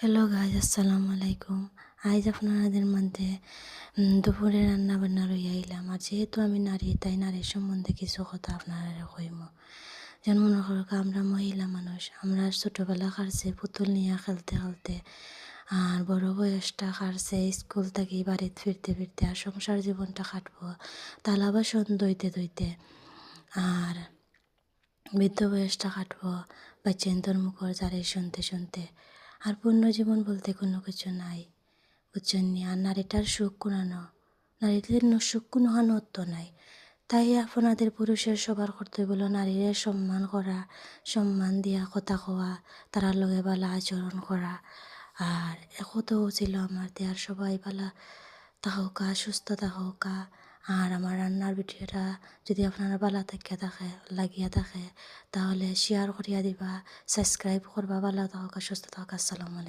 Hello guys, আসসালামু আলাইকুম। আজ আপনাদের মধ্যে দুপুরে রান্না বান্না লইয়া আইলাম। আর যেহেতু আমি নারী, তাই নারীর সম্বন্ধে কিছু কথা আপনারা কইম। যেন মনে করো আমরা মহিলা মানুষ, আমরা ছোটোবেলা কাটছে পুতুল নিয়ে খেলতে খেলতে, আর বড় বয়সটা কাটছে স্কুল থেকে বাড়িতে ফিরতে ফিরতে, আর সংসার জীবনটা কাটবো থালা বাসন ধুইতে ধুইতে, আর বৃদ্ধ বয়সটা কাটবো বাচ্চান্তর মুখর জারি শুনতে শুনতে। আর পূর্ণ জীবন বলতে কোনো কিছু নাই, বুঝছেন নি? আর নারীটার সুখ কোনানো, নারীদের সুখ কোনো হানত্ব নাই। তাই আপনাদের পুরুষের সবার কর্তব্য হলো নারীদের সম্মান করা, সম্মান দিয়া কথা কওয়া, তারার লগে বালা আচরণ করা। আর একতাও ছিল আমার দেয়ার সবাই বালা থাকা, সুস্থ থাকা। আর আমার রান্নার ভিডিওটা যদি আপনারা বালা লাগিয়া থাকে, তাহলে শেয়ার করিয়া দিবা, সাবস্ক্রাইব করবা। বালা থাকা, সুস্থ থাকা। আসসালামু আলাইকুম।